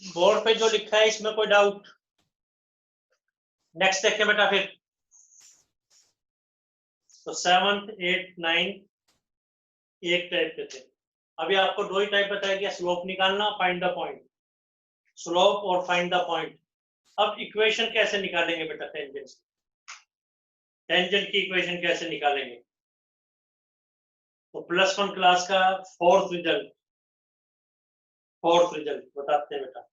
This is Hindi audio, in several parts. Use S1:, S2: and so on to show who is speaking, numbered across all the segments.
S1: बोर्ड पे जो लिखा है इसमें कोई डाउट? नेक्स्ट देखें बेटा फिर। तो 7th 8th 9th एक टाइप के थे। अभी आपको दो ही टाइप बताया गया, स्लोप निकालना, फाइंड द पॉइंट। स्लोप और फाइंड द पॉइंट। अब इक्वेशन कैसे निकालेंगे बेटा टेंजेंट की? टेंजेंट की इक्वेशन कैसे निकालेंगे? तो +1 क्लास का फोर्थ रिजल्ट बताते हैं बेटा।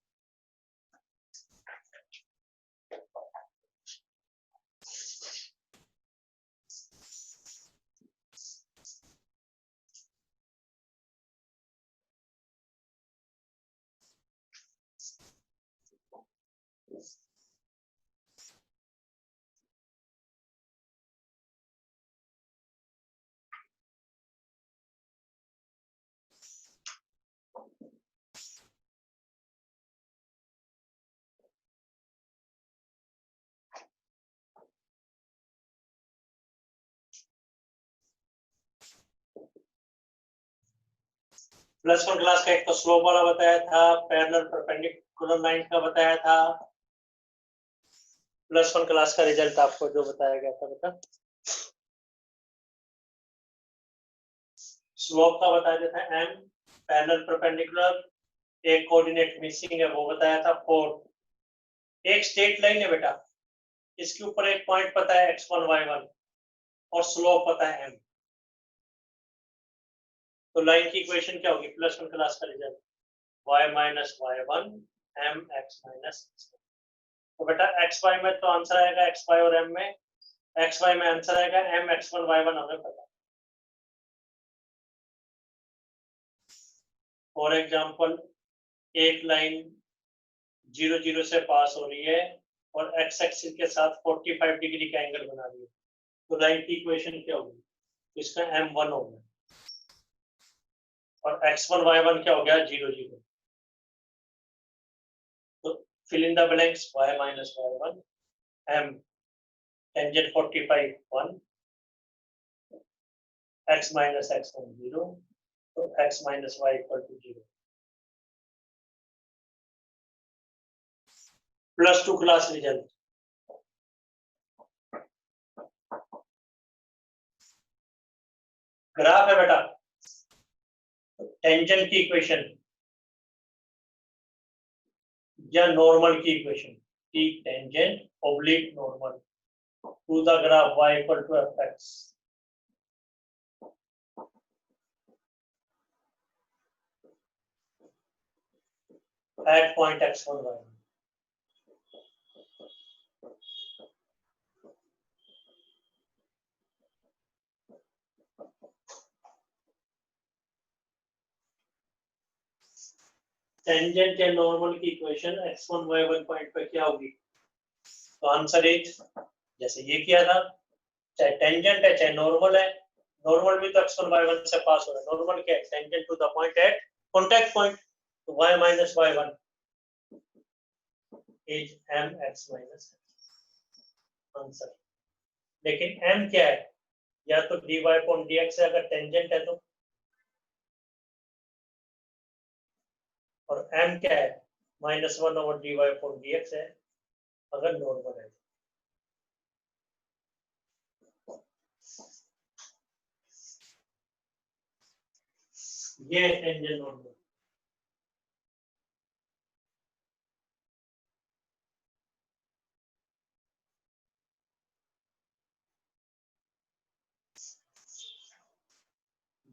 S1: +1 क्लास का एक तो स्लोप वाला बताया था, पैरेलल परपेंडिकुलर लाइन का बताया था। +1 क्लास का रिजल्ट आपको जो बताया गया था बेटा, स्लोप का बताया गया था m, पैरेलल परपेंडिकुलर, एक कोऑर्डिनेट मिसिंग है वो बताया था 4। एक स्ट्रेट लाइन है बेटा, इसके ऊपर एक पॉइंट पता है x1 y1 और स्लोप पता है m। तो लाइन की इक्वेशन क्या होगी? +1 क्लास का result y minus y1 m x minus. तो बेटा xy में तो आंसर आएगा xy और m में, xy में आंसर आएगा m x1 y1 हमें पता। फॉर एग्जांपल एक लाइन 0 0 से पास हो रही है और x एक्सिस के साथ 45 डिग्री का एंगल बना रही है, तो लाइन की इक्वेशन क्या होगी? इसका m1 हो गया और x1 y1 क्या हो गया? 0 0। तो fill in the blanks, y minus y1 m tangent 45 1, x minus x1 0, तो x minus y equal to 0। +2 class result, graph है बेटा, टेंजेंट की इक्वेशन या नॉर्मल की इक्वेशन, की tangent oblique normal to the graph y equal to fx at point x1 y1। Tangent या नॉर्मल की इक्वेशन x1 y1 पॉइंट पे क्या होगी? तो आंसर इज, जैसे ये किया था, चाहे टेंजेंट है चाहे नॉर्मल है, नॉर्मल भी तो x1 y1 से पास हो रहा है। नॉर्मल क्या है? Tangent to the point at contact point, तो y minus y1 is m x minus answer. लेकिन m क्या है? या तो dy अपॉन dx है अगर टेंजेंट है तो, और m क्या है? -1 ओवर dy अपॉन dx है अगर नॉर्मल है। ये टेंजेंट नॉर्मल।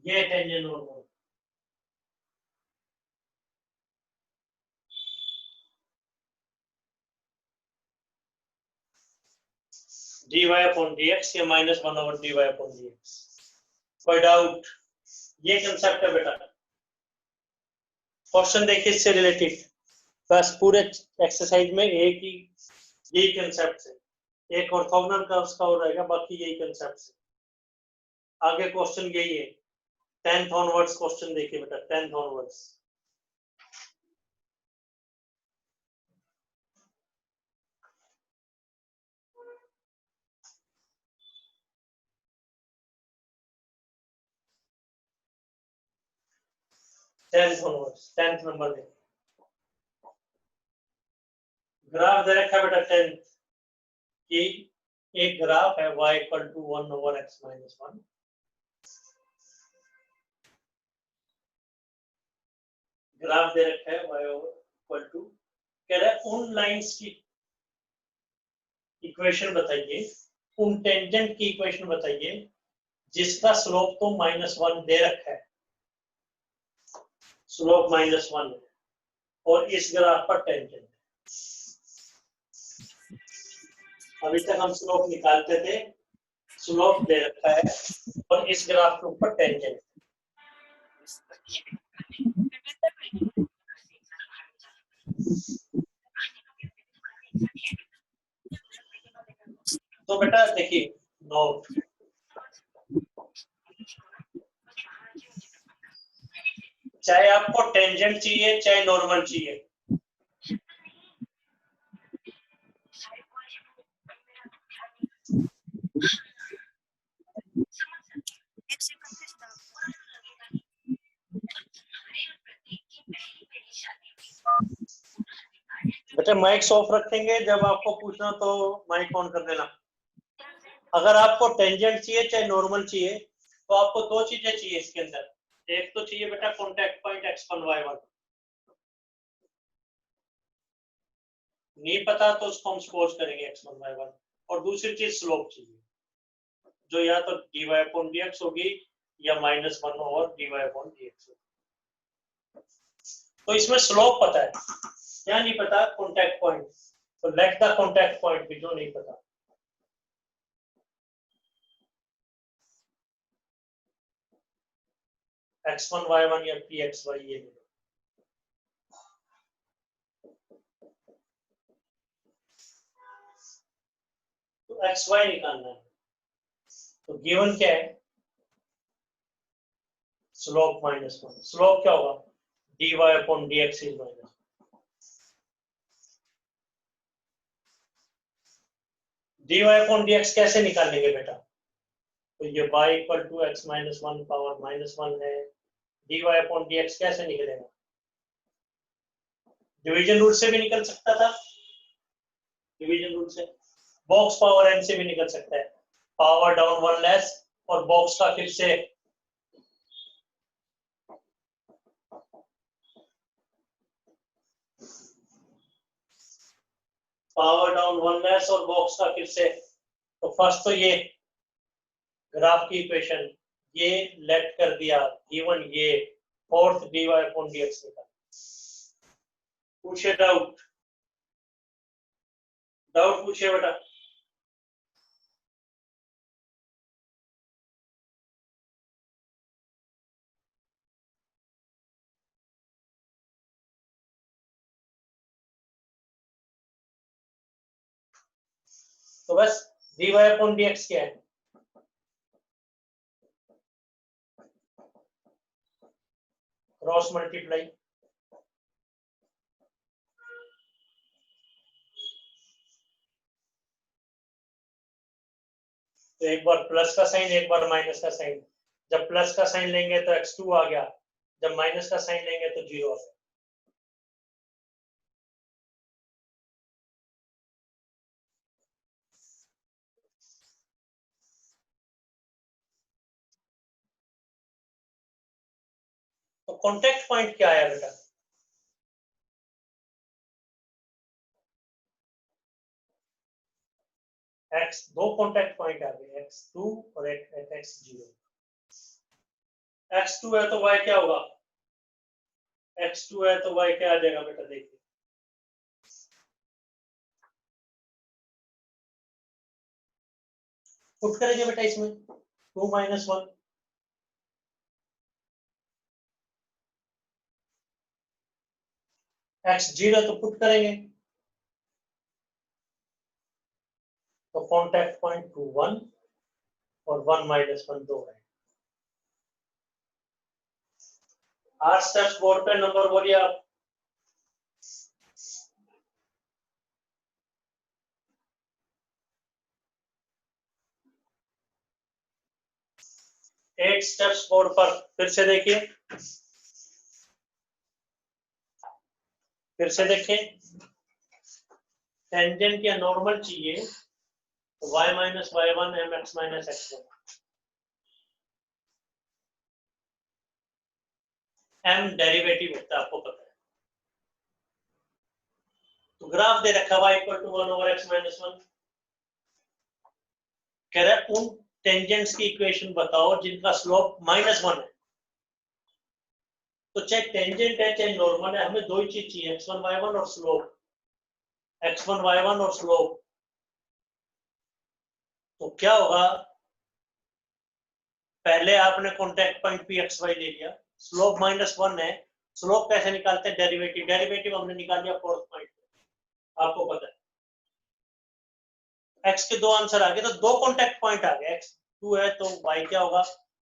S1: ये tangent normal. dy upon dx या -1 ओवर dy अपॉन dx। कोई डाउट? ये कंसेप्ट है बेटा। क्वेश्चन देखिए इससे रिलेटेड, बस पूरे एक्सरसाइज में एक ही यही कंसेप्ट है। एक ऑर्थोगोनल कर्व्स का हो रहेगा, बाकी यही कंसेप्ट है। आगे क्वेश्चन यही है, 10th ऑनवर्ड्स क्वेश्चन देखिए बेटा, 10th onwards. Tenth onwards, 10th number में ग्राफ दे रखा है बेटा 10 कि एक ग्राफ है y equal to 1/x-1, graph दे रखा है y इक्वल टू, कह रहा है उन लाइंस की इक्वेशन बताइए, उन टेंजेंट की इक्वेशन बताइए जिसका स्लोप तो -1 दे रखा है, स्लोप -1 है और इस ग्राफ पर टेंजेंट। अभी तक हम स्लोप निकालते थे, स्लोप दे रखा है और इस ग्राफ के ऊपर टेंजेंट। तो बेटा देखिए नोट, चाहे आपको टेंजेंट चाहिए चाहे नॉर्मल चाहिए, बेटा माइक ऑफ रखेंगे, जब आपको पूछना तो माइक ऑन कर देना। अगर आपको टेंजेंट चाहिए चाहे नॉर्मल चाहिए तो आपको दो चीजें चाहिए इसके अंदर, एक तो चाहिए बेटा कॉन्टैक्ट पॉइंट x1 y1, नहीं पता तो उसको हम सपोज करेंगे x1 y1, और दूसरी चीज स्लोप चाहिए जो या तो dy/dx होगी या -1/dy/dx होगी। तो इसमें स्लोप पता है, क्या नहीं पता? Contact point. तो लेट द कॉन्टैक्ट पॉइंट भी जो नहीं पता। x1 y1 या pxy ये नहीं। तो xy निकालना है, तो गिवन क्या है? स्लोप -1। स्लोप क्या होगा? dy/dx is -1। dy/dx कैसे निकालेंगे बेटा? तो ये y equal to x -1 power -1 है, dy/dx कैसे निकलेगा? डिवीजन रूल से भी निकल सकता था, डिवीजन रूल से, बॉक्स पावर n से भी निकल सकता है, पावर डाउन 1 लेस और बॉक्स का फिर से पावर डाउन 1 लेस और बॉक्स का फिर से। तो फर्स्ट तो ये ग्राफ की इक्वेशन ये लेट कर दिया, गिवन ये फोर्थ dy/dx निकाल। पूछे डाउट, डाउट पूछे बेटा। तो बस dy/dx क्या है? क्रॉस मल्टीप्लाई, तो एक बार प्लस का साइन एक बार माइनस का साइन, जब प्लस का साइन लेंगे तो x2 आ गया, जब माइनस का साइन लेंगे तो 0 आ गया। तो कॉन्टेक्ट पॉइंट क्या है बेटा? x, दो कॉन्टेक्ट पॉइंट आ गए, x2 और x0। x2 है तो y क्या होगा? x2 है तो y क्या आ जाएगा बेटा? देखिए पुट करेंगे बेटा इसमें 2 - 1, x0 तो पुट करेंगे, तो कॉन्टैक्ट पॉइंट 2 1 और 1 - 1 2 है। 8 स्टेप्स बोर्ड पे, नंबर बोलिए आप। 8 स्टेप्स बोर्ड पर, फिर से देखिए, फिर से देखिए। टेंजेंट या नॉर्मल चाहिए तो y minus y one m x minus x one, m derivative होता है आपको पता है। तो ग्राफ दे रखा y equal to 1 over x minus one, कह रहा है उन टेंजेंट्स की इक्वेशन बताओ जिनका स्लोप -1 है। तो चाहे टेंजेंट है चाहे नॉर्मल है, हमें दो ही चीज चाहिए, x1 y1 और स्लोप, x1 y1 और स्लोप। तो क्या होगा, पहले आपने contact point P x y ले लिया, स्लोप -1 है, स्लोप कैसे निकालते हैं, डेरिवेटिव, डेरिवेटिव हमने निकाल लिया फोर्थ पॉइंट पे, आपको पता है। x के दो आंसर आ गए, तो दो कॉन्टेक्ट पॉइंट आ गए, x2 है तो y क्या होगा,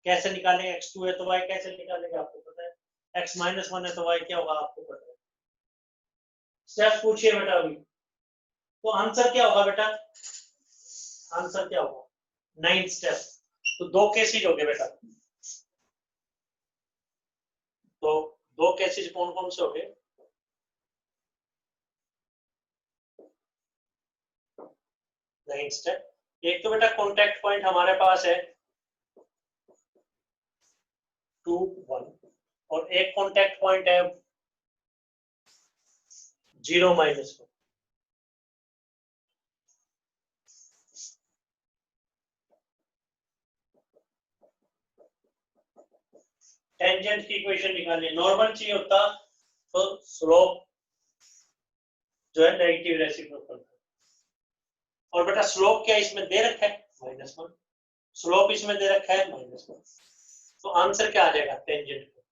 S1: कैसे निकालेंगे, x2 है तो y कैसे निकालेंगे आपको पता है, x -1 है तो y क्या होगा आपको पता है। स्टेप पूछिए बेटा अभी, तो आंसर क्या होगा बेटा, आंसर क्या होगा 9th स्टेप। तो दो केसेज हो गए बेटा, तो दो केसेज कौन कौन से हो गए, नाइन्थ स्टेप। एक तो बेटा कॉन्टेक्ट पॉइंट हमारे पास है 2 1, और एक कॉन्टेक्ट पॉइंट है 0 -1। टेंजेंट की इक्वेशन निकालनी, नॉर्मल चाहिए होता तो स्लोप जो है नेगेटिव रेसिप्रोकल, और बेटा स्लोप क्या इसमें दे रखा है -1, स्लोप इसमें दे रखा है -1, तो आंसर क्या आ जाएगा टेंजेंट का,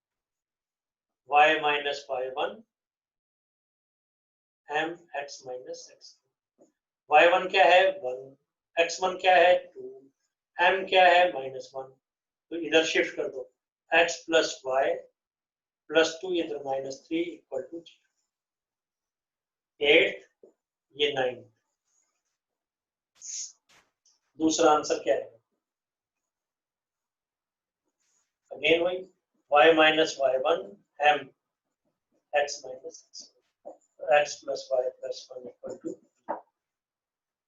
S1: y minus y one m x minus x, y1 क्या है 1, x1 क्या है 2, m क्या है -1, तो इधर शिफ्ट कर दो, x प्लस वाई प्लस 2 इधर -3 इक्वल टू 8, ये 9। दूसरा आंसर क्या है, अगेन वही y minus y one m x minus x plus y plus 1 equal to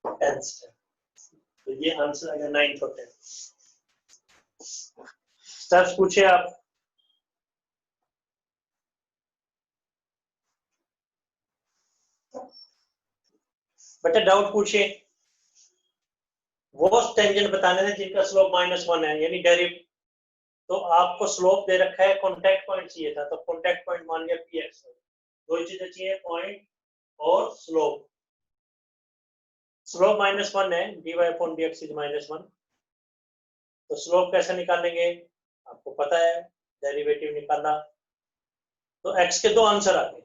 S1: 10 step. तो ये आंसर आएगा 9 और 10 स्टेप्स। पूछे आप, बेटा डाउट पूछिए। वो टेंजेंट बताने थे जिनका स्लोप -1 है, यानी डेरिव, तो आपको स्लोप दे रखा है, कॉन्टेक्ट पॉइंट चाहिए था, तो कॉन्टेक्ट पॉइंट मान लिया पी एक्स, दो ही चीजें चाहिए, पॉइंट और स्लोप। स्लोप -1 है, dy अपॉन dx इज -1, तो स्लोप कैसे निकालेंगे आपको पता है, डेरिवेटिव निकालना। तो x के दो आंसर आ गए,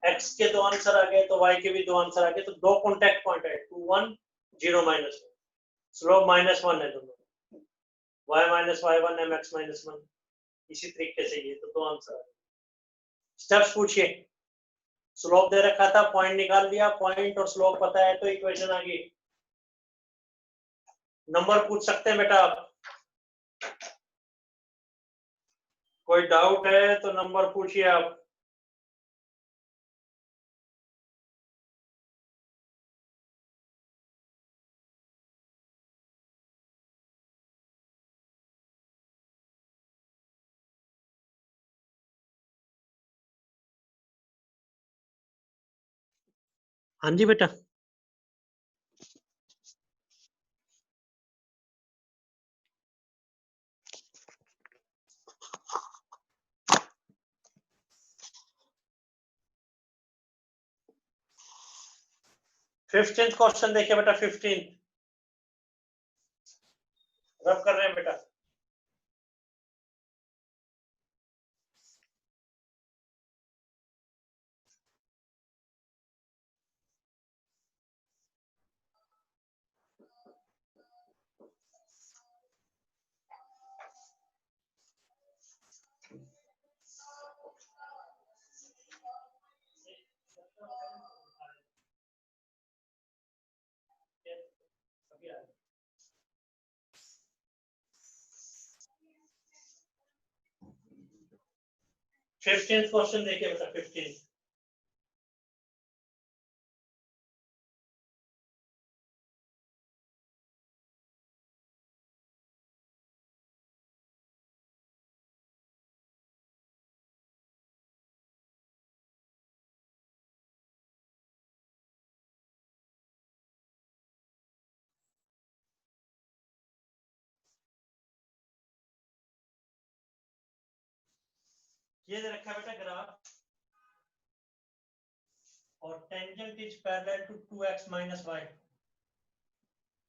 S1: x के दो आंसर आ गए, तो y के भी दो आंसर आ गए, तो दो कॉन्टेक्ट पॉइंट है 2 1 0 -1, स्लोप -1 है दोनों, y minus y one m x minus 1, इसी तरीके से ये तो दो आंसर आ गए। स्टेप्स पूछिए, स्लोप दे रखा था, पॉइंट निकाल दिया, पॉइंट और स्लोप पता है तो इक्वेशन आ गई। नंबर पूछ सकते हैं बेटा आप, कोई डाउट है तो नंबर पूछिए आप। हाँ जी बेटा, फिफ्टींथ क्वेश्चन देखिए बेटा, 15 रब कर रहे हैं बेटा। फिफ्टींथ क्वेश्चन देखिए बेटा, 15 ये दे रखा है बेटा ग्राफ और tangent is parallel to 2x minus y.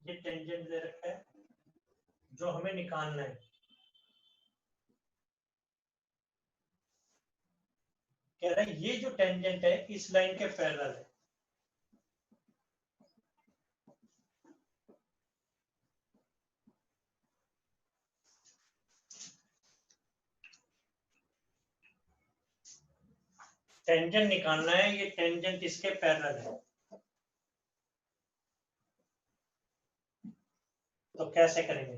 S1: ये टेंजेंट दे रखा है जो हमें निकालना है। कह रहा है ये जो टेंजेंट है इस लाइन के पैरेलल है। टेंजेंट निकालना है, ये टेंजेंट इसके पैरेलल है। तो कैसे करेंगे?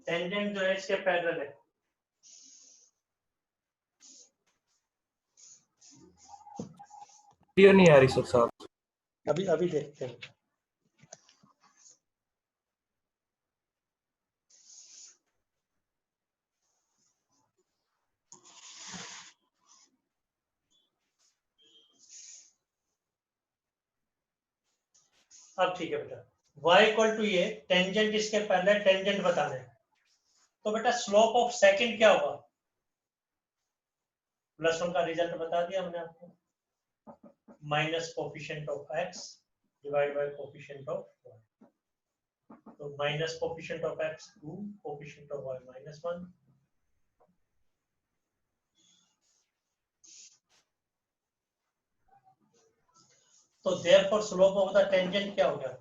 S1: टेंजेंट जो है इसके पैरेलल है।
S2: क्लियर नहीं आ रही सर साहब।
S1: अभी देखते हैं। अब ठीक है बेटा, y इक्वल टू ये टेंजेंट इसके पैरेलल, टेंजेंट बताना है। तो बेटा स्लोप ऑफ सेकंड क्या होगा? +1 का रिजल्ट बता दिया हमने आपको, minus coefficient of x divide by coefficient of y। तो minus coefficient of x 2, coefficient of y -1। तो therefore slope of the tangent क्या हो गया?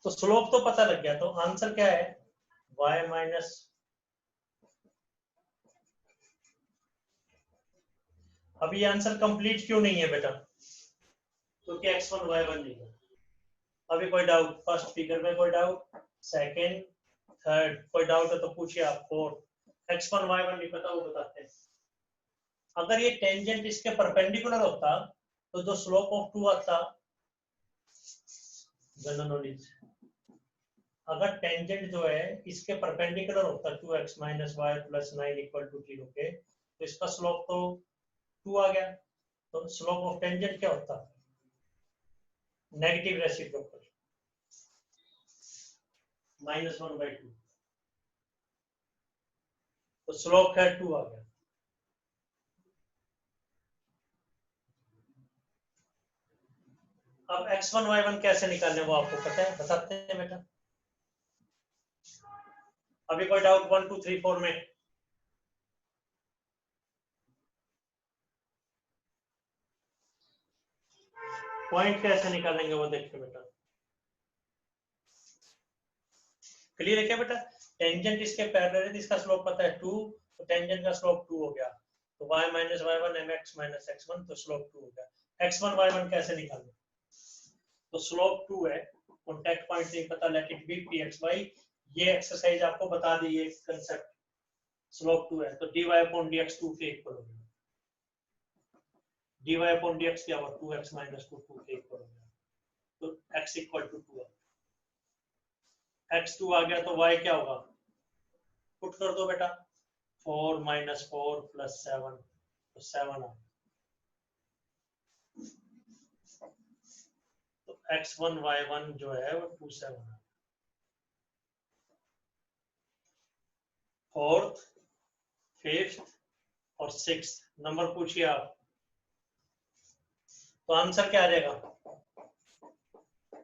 S1: तो स्लोप तो पता लग गया, तो आंसर क्या है? y माइनस, अब ये आंसर कंप्लीट क्यों नहीं है बेटा? क्योंकि x1 y1 नहीं है। अभी कोई डाउट? फर्स्ट फिगर में कोई डाउट? सेकंड, थर्ड, कोई डाउट है तो पूछिए आप। फोर्थ, x1 y1 नहीं पता वो बताते हैं। अगर ये टेंजेंट इसके परपेंडिकुलर होता तो जो स्लोप ऑफ 2 आता, जनरल नॉलेज, अगर टेंजेंट जो है इसके परपेंडिकुलर होता 2x minus y plus 9 equal to 0 के, तो इसका स्लोप तो 2 आ गया। तो स्लोप ऑफ टेंजेंट क्या होता? Negative reciprocal -1/2। तो स्लोप है 2 आ गया। अब x1 y1 कैसे निकालने वो आपको पता है? बताते हैं बेटा। अभी कोई डाउट 1 2 3 4 में? पॉइंट कैसे निकालेंगे वो देखिए बेटा। क्लियर है क्या बेटा? टेंजेंट इसके पैरेलल है, इसका स्लोप पता है 2, तो टेंजेंट का स्लोप 2 हो गया। तो y minus y1 mx minus x1, तो स्लोप 2 हो गया। x1 y1 कैसे निकालना? तो स्लोप 2 है, कॉन्टैक्ट पॉइंट नहीं पता, लेट इट बी pxy। ये एक्सरसाइज आपको बता दी, ये कांसेप्ट। स्लोप 2 है तो dy अपॉन dx 2 के इक्वल हो गया। dy अपॉन dx क्या हुआ? 2x माइनस 2 2 के इक्वल हो गया। तो x इक्वल टू 2 x2 आ गया, तो y क्या होगा? पुट कर दो बेटा। 4 माइनस 4 प्लस 7, तो 7 आ। तो x1 y1 जो है वो 2 7 है। फोर्थ, फिफ्थ और सिक्स्थ नंबर पूछिए आप, तो आंसर क्या आ जाएगा?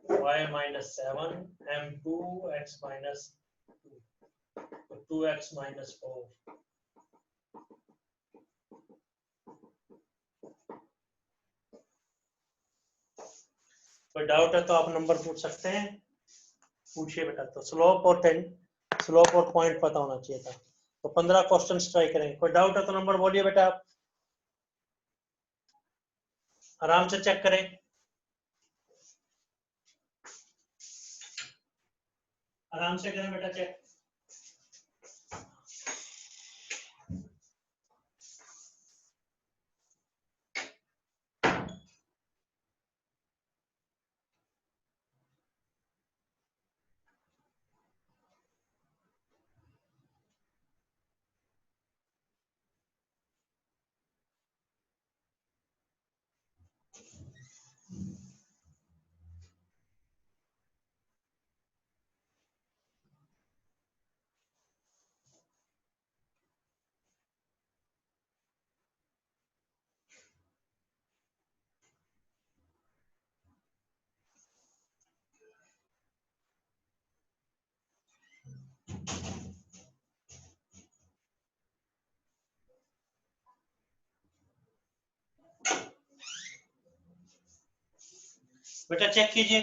S1: y minus 7 m2 x minus 2, तो 2x माइनस 4। कोई डाउट है तो आप नंबर पूछ सकते हैं, पूछिए बेटा। तो स्लोप और पॉइंट पता होना चाहिए था। तो 15 क्वेश्चन ट्राई करेंगे। कोई डाउट है तो नंबर बोलिए बेटा, आप आराम से चेक करें, आराम से करें बेटा चेक। बेटा चेक कीजिए,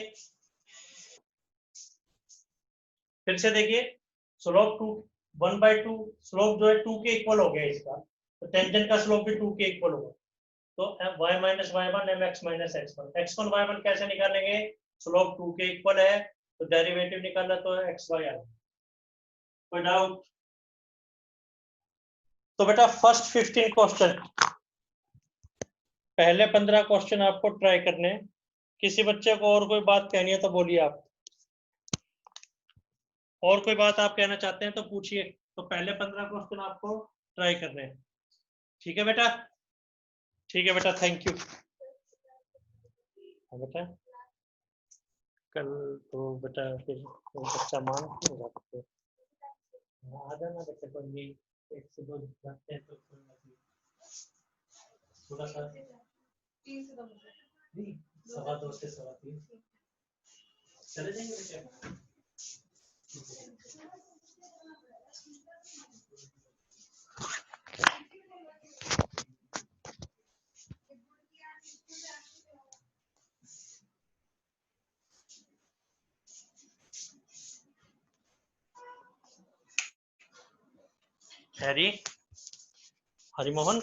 S1: फिर से देखिए, स्लोप 1/2, स्लोप जो है 2 के इक्वल हो गया इसका, तो टेंजेंट का स्लोप भी 2 के इक्वल होगा। तो y minus y1 mx minus x1, x1 y1 कैसे निकालेंगे, स्लोप 2 के इक्वल है तो डेरिवेटिव निकालना तो x y आएगा। कोई डाउट? तो बेटा फर्स्ट 15 क्वेश्चन, पहले 15 क्वेश्चन आपको ट्राई करने हैं। किसी बच्चे को और कोई बात कहनी है तो बोलिए आप, और कोई बात आप कहना चाहते हैं तो पूछिए। तो पहले 15 क्वेश्चन आपको ट्राई करने हैं, ठीक है बेटा? ठीक है बेटा, थैंक यू। बेटा कल तो बेटा फिर बच्चा मान नहीं सकते, आ जाना बेटा, कोई नहीं, 1 से 2 घंटे तो थोड़ा सा 2:15 से 3:15 चले जाएंगे बेटा। हरी हरिमोहन